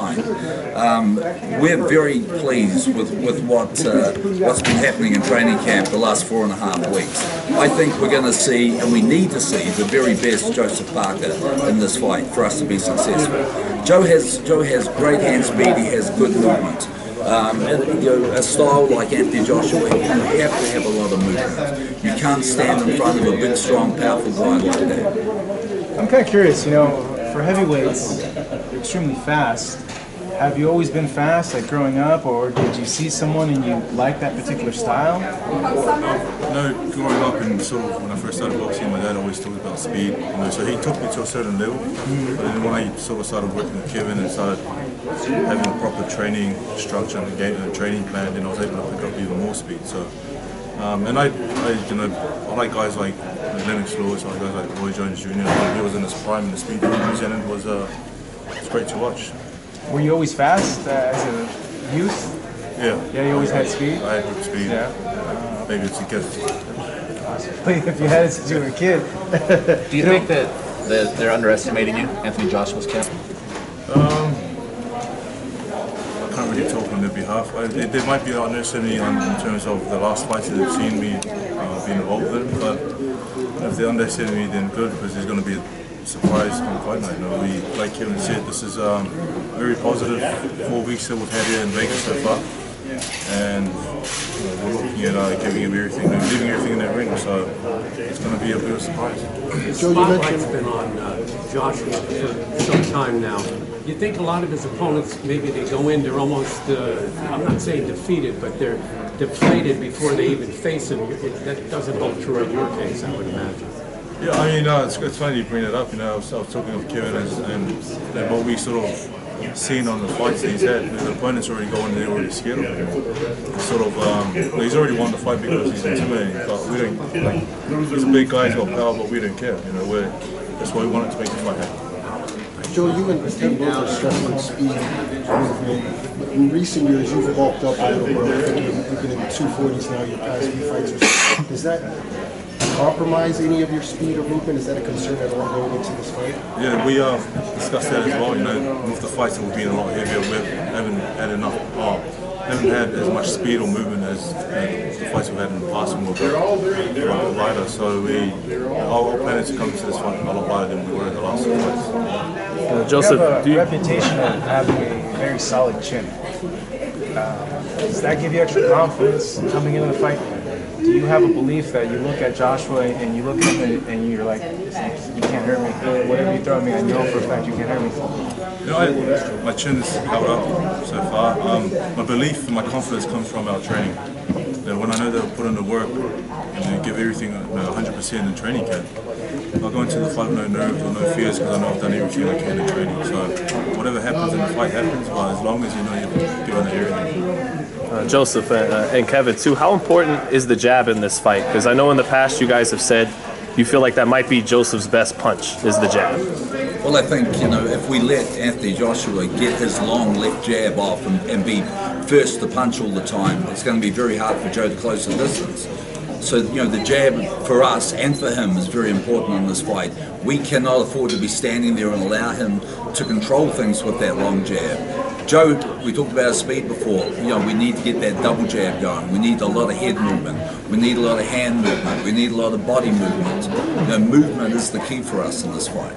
mind. We're very pleased with what's been happening in training camp the last 4.5 weeks. I think we're going to see, and we need to see, the very best Joseph Parker in this fight for us to be successful. Joe has great hand speed. He has good movement. And, a style like Anthony Joshua, you have to have a lot of movement. You can't stand in front of a big, strong, powerful guy like that. I'm kind of curious, for heavyweights, you're extremely fast. Have you always been fast, like growing up, or did you see someone and you like that particular style? Growing up and sort of when I first started boxing, my dad always talked about speed. So he took me to a certain level. But then when I sort of started working with Kevin and started having a proper training structure and a training plan, then I was able to pick up even more speed. So, and I like guys like Lennox Lewis, I like guys like Roy Jones Jr. He was in his prime, and the speed that he presented was great to watch. Were you always fast as a youth? Yeah. Yeah, you always had speed? I had good speed. Yeah. Maybe it's a gift. If you had it since you were a kid. Do you think that they're underestimating you, Anthony Joshua's camp? I can't really talk on their behalf. They might be underestimating me in terms of the last fights that they've seen me being involved in, but if they underestimate me, then good, because there's going to be a surprise on fight night. We, like Kevin said, this is very positive 4 weeks that we've had here in Vegas so far, and we're looking at giving him everything, leaving everything in that ring. So it's going to be a bit of a surprise. The spotlight's been on Joshua for some time now. You think a lot of his opponents, maybe they go in, they're almost, I'm not saying defeated, but they're deflated before they even face him. That doesn't hold true in your case, I would imagine. Yeah, I mean, it's funny you bring it up. I was talking with Kevin and what we sort of seen on the fights that he's had. The opponent's already going, they're already scared of him. Sort of, he's already won the fight because he's intimidating. But we don't, he's a big guy, he's got power, but we don't care. That's why we wanted to make the fight happen. Joe, you and Steve both are stressing speed movement. In recent years, you've bulked up a little bit. I think you've been in the 240s now, your past few fights. Does that compromise any of your speed or movement? Is that a concern at all going into this fight? Yeah, we discussed that as well. With the fights that we've been a lot heavier, we haven't had enough, haven't had as much speed or movement as the fights we've had in the past when we were a lot lighter. So our plan is to come to this fight a lot lighter than we were in the last fights. Joseph, you have a reputation of having a very solid chin. Does that give you extra confidence coming into the fight? Do you have a belief that you look at Joshua and you look at him and you're like, you can't hurt me. Whatever you throw at me, I know for a fact you can't hurt me. My chin is held up so far. My belief and my confidence comes from our training. When I know they'll put in the work and they give everything 100% in training camp, I'll go into the fight with no nerves or no fears because I know I've done everything I can in training. So whatever happens in the fight happens, but as long as you know you've given it everything. Joseph and Kevin too, how important is the jab in this fight? Because I know in the past you guys have said you feel like that might be Joseph's best punch, is the jab. Well, I think, if we let Anthony Joshua get his long left jab off and be first to punch all the time, it's going to be very hard for Joe to close the distance. So, the jab for us and for him is very important in this fight. We cannot afford to be standing there and allow him to control things with that long jab. Joe, we talked about his speed before. We need to get that double jab going. We need a lot of head movement. We need a lot of hand movement. We need a lot of body movement. Movement is the key for us in this fight.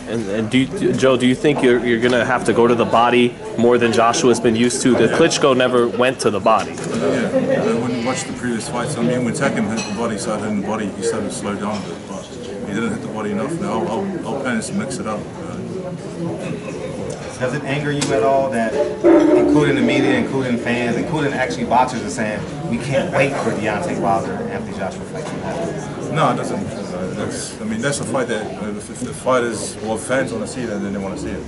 And Joe, do you think you're going to have to go to the body more than Joshua's been used to? The Klitschko never went to the body. Yeah, when you watch the previous fights, when Takim hit the body, started hitting the body, he started to slow down a bit, but he didn't hit the body enough. Now our plan is to mix it up. Does it anger you at all that, including the media, including fans, including actually boxers are saying, we can't wait for Deontay Wilder and Anthony Joshua fight to happen? No, it doesn't. That's a fight that if the fighters or fans want to see it, then they want to see it.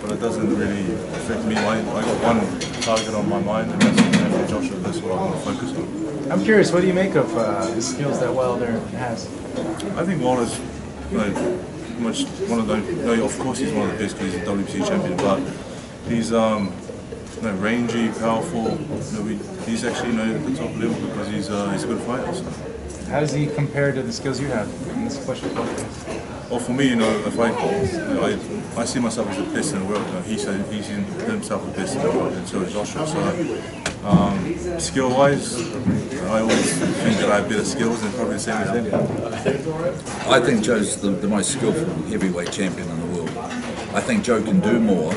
But it doesn't really affect me. I got one target on my mind, and that's Anthony Joshua. That's what I want to focus on. I'm curious, what do you make of the skills that Wilder has? I think Wilder's much one of the. Of course, he's one of the best because he's a WBC champion. But he's rangy, powerful. He's actually at the top level because he's a good fighter. So. How does he compare to the skills you have in this question? Well, for me, if I see myself as the best in the world. He's seen himself the best in the world, and so is Joshua. So, skill-wise, I always think that I have better skills and probably the same as him. I think Joe's the most skillful heavyweight champion in the world. I think Joe can do more.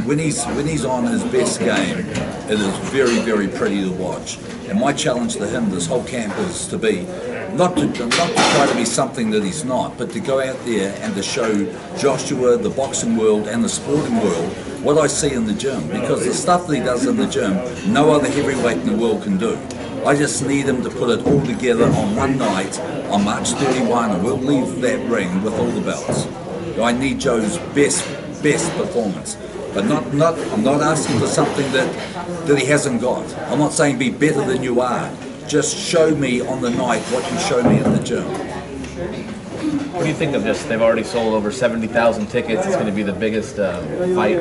When he's on his best game, it is very, very pretty to watch. And my challenge to him this whole camp is to be not to try to be something that he's not, but to go out there and to show Joshua, the boxing world and the sporting world what I see in the gym. Because the stuff that he does in the gym, no other heavyweight in the world can do. I just need him to put it all together on one night on March 31, and we'll leave that ring with all the belts. I need Joe's best performance. But I'm not asking for something that he hasn't got. I'm not saying be better than you are. Just show me on the night what you show me in the gym. What do you think of this? They've already sold over 70,000 tickets. It's going to be the biggest fight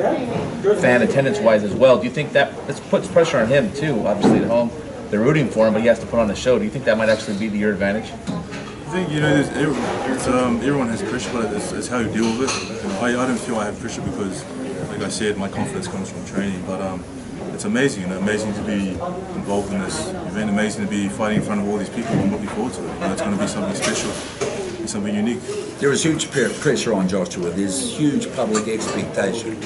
fan attendance-wise as well. Do you think that this puts pressure on him too? Obviously at home, they're rooting for him, but he has to put on a show. Do you think that might actually be to your advantage? I think everyone has pressure, but it's how you deal with it. I don't feel I have pressure because, like I said, my confidence comes from training. But it's amazing, amazing to be involved in this event. Amazing to be fighting in front of all these people. I'm looking forward to it. It's going to be something special, something unique. There is huge pressure on Joshua. There's huge public expectation.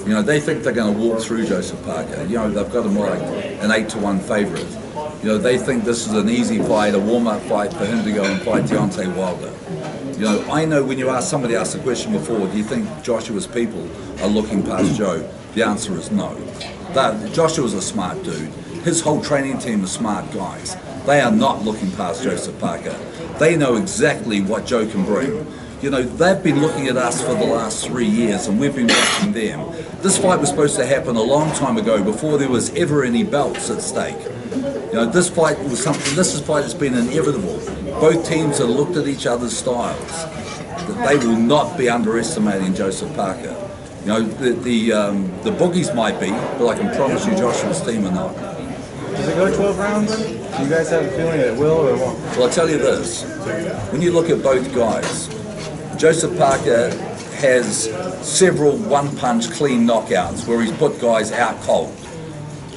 They think they're going to walk through Joseph Parker. They've got him like an 8-1 favourite. They think this is an easy fight, a warm-up fight for him to go and fight Deontay Wilder. I know when you ask somebody asked the question before, do you think Joshua's people are looking past Joe? The answer is no. Joshua's a smart dude. His whole training team are smart guys. They are not looking past Joseph Parker. They know exactly what Joe can bring. They've been looking at us for the last 3 years and we've been watching them. This fight was supposed to happen a long time ago before there was ever any belts at stake. This fight was something, this fight has been inevitable. Both teams have looked at each other's styles. They will not be underestimating Joseph Parker. The boogies might be, but I can promise you Joshua's team are not. Does it go 12 rounds? Do you guys have a feeling it will or won't? Well, I'll tell you this. When you look at both guys, Joseph Parker has several one-punch clean knockouts where he's put guys out cold.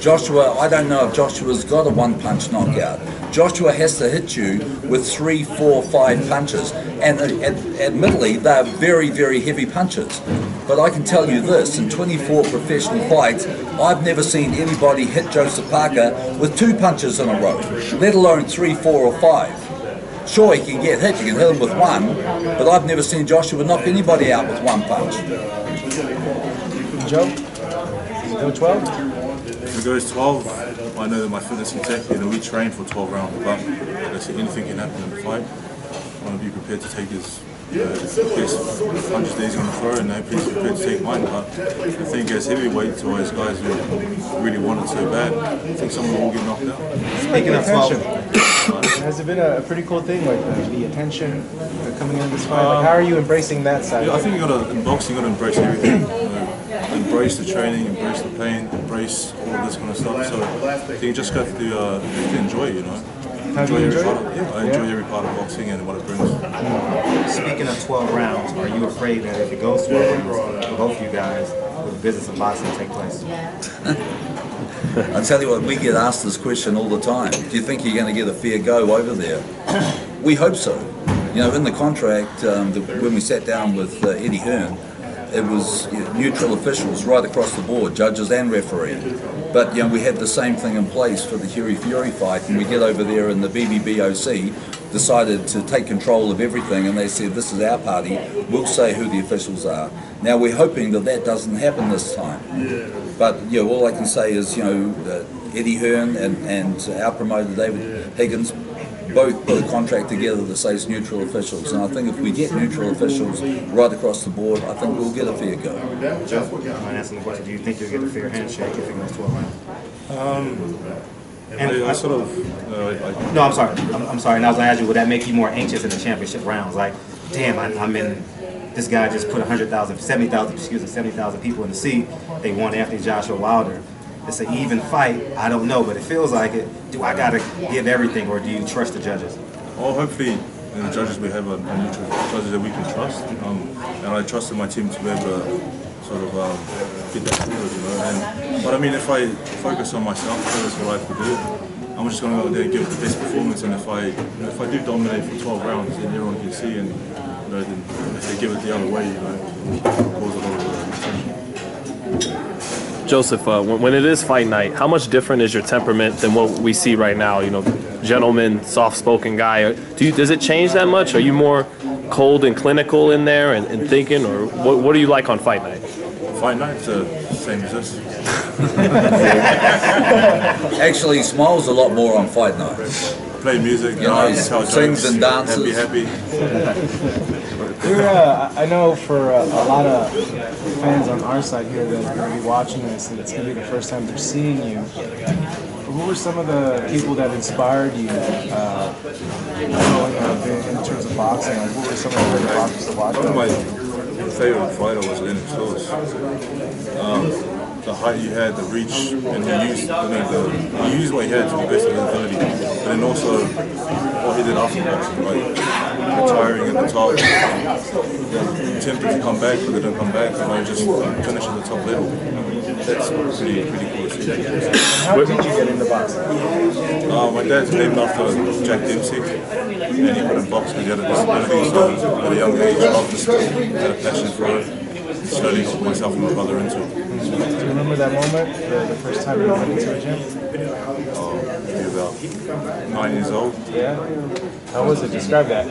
Joshua, I don't know if Joshua's got a one-punch knockout. Joshua has to hit you with 3, 4, 5 punches, and admittedly, they're very, very heavy punches. But I can tell you this, in 24 professional fights, I've never seen anybody hit Joseph Parker with 2 punches in a row, let alone 3, 4, or 5. Sure, he can get hit, you can hit him with 1, but I've never seen Joshua knock anybody out with 1 punch. Joe, does it go 12? If it goes 12, I know that my fitness can take it, and we train for 12 rounds. But like I said, anything can happen in the fight. I want to be prepared to take his best punches that he's going to throw, and hopefully he's prepared to take mine. But I think as heavyweights or as guys who really want it so bad, I think someone will get knocked out. Speaking of attention, has it been a pretty cool thing, like the attention coming in this fight? Like, how are you embracing that side? Yeah, I think in boxing, you got to embrace everything. Embrace the training, embrace the pain, embrace all of this kind of stuff. So you just got to enjoy it, Enjoy every part. I enjoy every part of boxing and what it brings. Speaking of 12 rounds, are you afraid that if it goes 12 rounds for both of you guys, will the business of boxing take place? I tell you what, we get asked this question all the time. Do you think you're going to get a fair go over there? We hope so. In the contract, when we sat down with Eddie Hearn, it was neutral officials right across the board, judges and referee. But we had the same thing in place for the Hughie Fury fight, and we get over there and the BBBOC decided to take control of everything, and they said, this is our party, we'll say who the officials are. Now we're hoping that doesn't happen this time. But all I can say is, Eddie Hearn and our promoter David Higgins both put a contract together that says neutral officials, and I think if we get neutral officials right across the board, I think we'll get a fair go. Jeff, I'm asking the question, do you think you'll get a fair handshake if it goes 12 rounds? I sort of... No, I'm sorry. I'm sorry. And I was going to ask you, would that make you more anxious in the championship rounds? Like, damn, I'm in... This guy just put 70,000 people in the seat. They won Anthony Joshua Wilder. It's an even fight. I don't know, but it feels like it. Do I got to give everything, or do you trust the judges? Well, hopefully the judges, we have a neutral judges that we can trust, and I trusted my team to be able to sort of get that forward, you know. But I mean, if I focus on myself, that's what I have to do. I'm just going to go out there and give the best performance, and if I do dominate for 12 rounds, then everyone can see, and you know, then if they give it the other way, you know, it cause a lot of attention. Joseph, when it is fight night, how much different is your temperament than what we see right now? You know, gentleman, soft-spoken guy. Does it change that much? Are you more cold and clinical in there and thinking, or what do you like on fight night? Fight night's the same as this. Actually, he smiles a lot more on fight night. Play music, You know, he tell sings jokes, and dances. happy. I know for a lot of fans on our side here that are going to be watching this, and it's going to be the first time they're seeing you. Who were some of the people that inspired you growing up in terms of boxing? Like, what were some of the favorite boxers to watch? One of my favorite fighter was Lennox Lewis. The height he had, the reach, and he used what he had to the best of his ability. But then also what he did after boxing, like retiring at the top, attempting to come back, but they didn't come back, and I just finish at the top level. That's pretty cool to see. How did you get into boxing? My dad's named after Jack Dempsey, and he couldn't box because he had a disability, so at a young age, I loved the sport, had a passion for it, slowly got myself and my brother into it. Do you remember that moment, the first time you went into a gym? Maybe about 9 years old. Yeah? How was it? Describe that.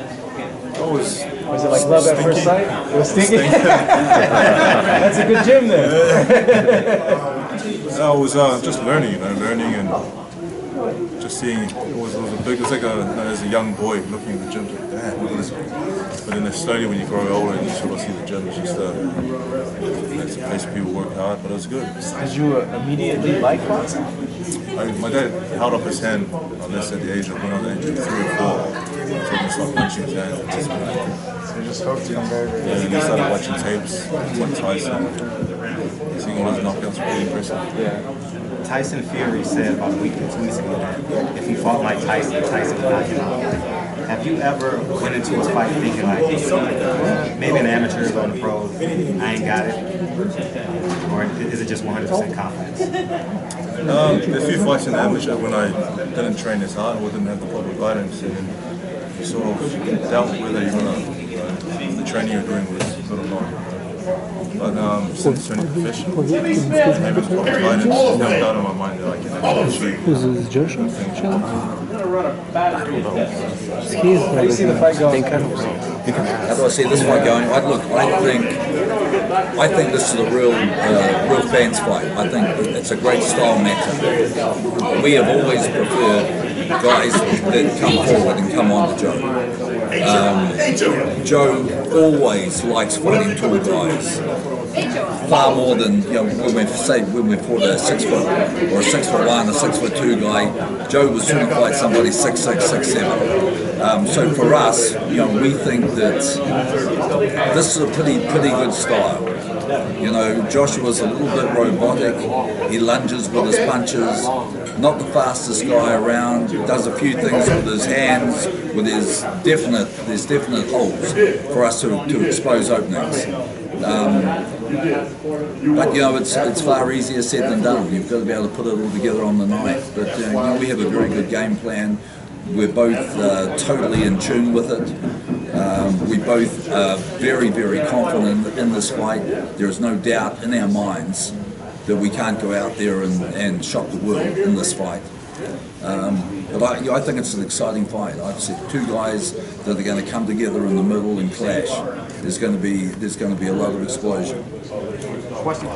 Was it like love at first sight? It was stinky? That's a good gym then. I was just learning, learning and just seeing. It was like as a young boy looking at the gym, like, damn, what is it? But then slowly when you grow older and you sort of see the gym, it's just it's a place where people work hard, but it was good. Did you immediately like boxing? My dad held up his hand, unless at the age of when I was 3 or 4, so I can start punching his hand. So you just hooked him very, very Yeah, and then I started watching tapes, watching Tyson, seeing all those knockouts, really impressive. Yeah. Tyson Fury said about a week or 2 weeks ago that if he fought Mike Tyson, Tyson would knock him out. Have you ever went into a fight thinking like, maybe an amateur or the pro, I ain't got it? Or is it just 100% confidence? A few fights in the amateur when I didn't train as hard or didn't have the proper guidance, and you sort of doubt whether the training you're doing was good or not. But since turning professional, having the proper guidance, there's no doubt in my mind that I can actually achieve. How do you see the fight going? How do I see this fight going? I think this is a real fans fight. I think it's a great style matchup. We have always preferred guys that come forward and come on to Joe. Joe always likes fighting tall guys. Far more than when we fought a 6 foot or a 6'1", a 6'2" guy. Joe was trying to fight somebody 6'6", 6'7". So for us, we think that this is a pretty good style. Joshua's a little bit robotic. He lunges with his punches. Not the fastest guy around. Does a few things with his hands. There's definite holes for us to expose openings. But it's far easier said than done. You've got to be able to put it all together on the night. But we have a very good game plan. We're both totally in tune with it. We both are very, very confident in this fight. There is no doubt in our minds that we can't go out there and shock the world in this fight. But I think it's an exciting fight. I've seen two guys that are going to come together in the middle and clash. There's going to be a lot of explosion. Question.